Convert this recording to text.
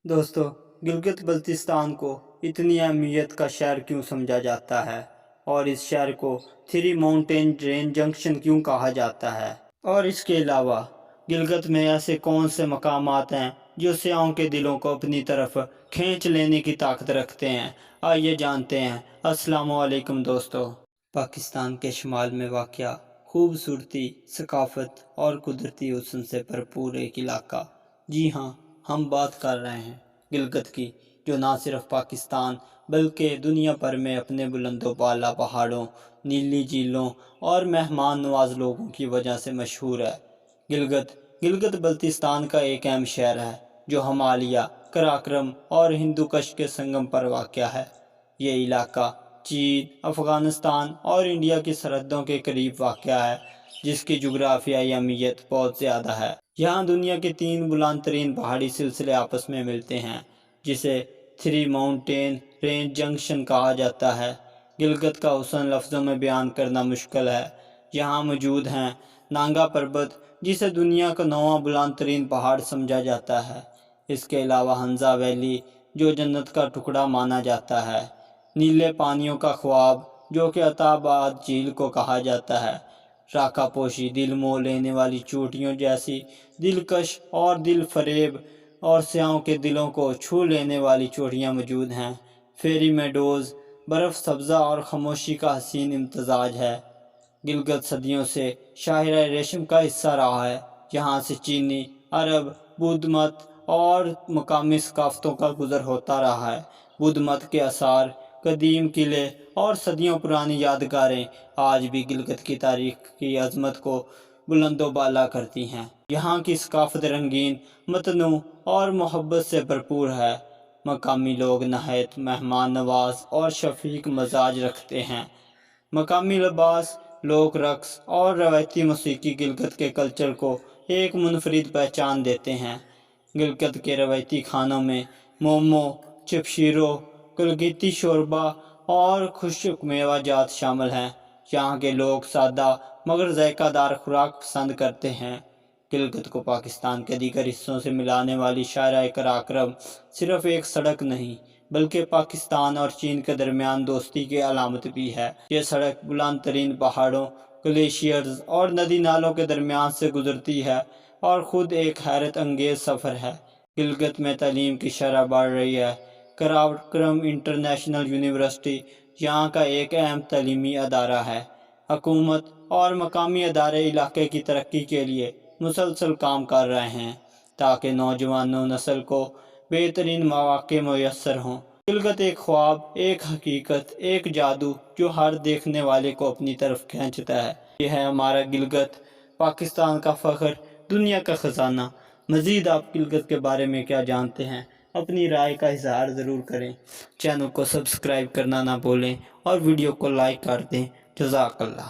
दोस्तों, गिलगित बल्तिस्तान को इतनी अहमियत का शहर क्यों समझा जाता है और इस शहर को थ्री माउंटेन रेंज जंक्शन क्यों कहा जाता है? और इसके अलावा गिलगित में ऐसे कौन से मकामात हैं जो सियाहों के दिलों को अपनी तरफ खींच लेने की ताकत रखते हैं? आइए जानते हैं। अस्सलाम वालेकुम दोस्तों। पाकिस्तान के शुमाल में वाक़या खूबसूरती, सकाफ़त और कुदरती हुस्न से भरपूर एक इलाका। जी हाँ, हम बात कर रहे हैं गिलगित की, जो ना सिर्फ पाकिस्तान बल्कि दुनिया भर में अपने बुलंदो बाला पहाड़ों, नीली झीलों और मेहमान नवाज लोगों की वजह से मशहूर है। गिलगित बल्तिस्तान का एक अहम शहर है जो हिमालय, कराक्रम और हिंदू कश के संगम पर वाक़या है। ये इलाका चीन, अफ़गानिस्तान और इंडिया की सरहदों के करीब वाक़या है, जिसकी जुग्राफियाई अहमियत बहुत ज़्यादा है। यहाँ दुनिया के 3 बुलंद तरीन पहाड़ी सिलसिले आपस में मिलते हैं, जिसे थ्री माउंटेन रेंज जंक्शन कहा जाता है। गिलगित का हुस्न लफ्ज़ों में बयान करना मुश्किल है। यहाँ मौजूद हैं नांगा पर्वत, जिसे दुनिया का 9वां बुलंद तरीन पहाड़ समझा जाता है। इसके अलावा हंजा वैली, जो जन्नत का टुकड़ा माना जाता है। नीले पानियों का ख्वाब, जो कि अताबाद झील को कहा जाता है। राका पोशी, दिल मोह लेने वाली चोटियों जैसी दिलकश और दिल फरेब और सियाहों के दिलों को छू लेने वाली चोटियाँ मौजूद हैं। फेरी मेडोज़, बर्फ़ सब्ज़ा और खामोशी का हसीन इम्तजाज है। गिलगित सदियों से शाहिरा रेशम का हिस्सा रहा है। यहाँ से चीनी, अरब, बुद्ध मत और मकामी सकाफ़तों का गुज़र होता रहा है। बुद्ध मत के आसार, कदीम किले और सदियों पुरानी यादगारें आज भी गिलगित की तारीख की अज़मत को बुलंदो बाला करती हैं। यहाँ की सकाफ़त रंगीन, मतनू और मोहब्बत से भरपूर है। मकामी लोग नहायत मेहमान नवाज और शफीक मजाज रखते हैं। मकामी लिबास, लोक रक्स और रवायती मौसीकी गिलगित के कल्चर को एक मुनफरिद पहचान देते हैं। गिलगित के रवायती खानों में मोमो, चिपशीरो, गिलगिती शोरबा और खुश्क मेवा जात शामिल हैं। यहाँ के लोग सादा मगर जायकादार खुराक पसंद करते हैं। गिलगित को पाकिस्तान के दीगर हिस्सों से मिलाने वाली शाहराह कराक्रम सिर्फ एक सड़क नहीं, बल्कि पाकिस्तान और चीन के दरमियान दोस्ती की अलामत भी है। ये सड़क बुलंद तरीन पहाड़ों, ग्लेशियर्स और नदी नालों के दरमियान से गुजरती है और ख़ुद एक हैरत अंगेज़ सफ़र है। गिलगित में तालीम की शरह बढ़ रही है। कराक्रम इंटरनेशनल यूनिवर्सिटी यहाँ का एक अहम तालीमी अदारा है। हुकूमत और मकामी अदारे इलाके की तरक्की के लिए मुसलसल काम कर रहे हैं ताकि नौजवानों नस्ल को बेहतरीन मौक़े मुयस्सर हों। गिलगित एक ख्वाब, एक हकीकत, एक जादू जो हर देखने वाले को अपनी तरफ खींचता है। यह है हमारा गिलगित, पाकिस्तान का फ़ख्र, दुनिया का ख़जाना। मज़ीद आप गिलगित के बारे में क्या जानते हैं? अपनी राय का इज़हार ज़रूर करें। चैनल को सब्सक्राइब करना ना भूलें और वीडियो को लाइक कर दें। जज़ाकल्लाह।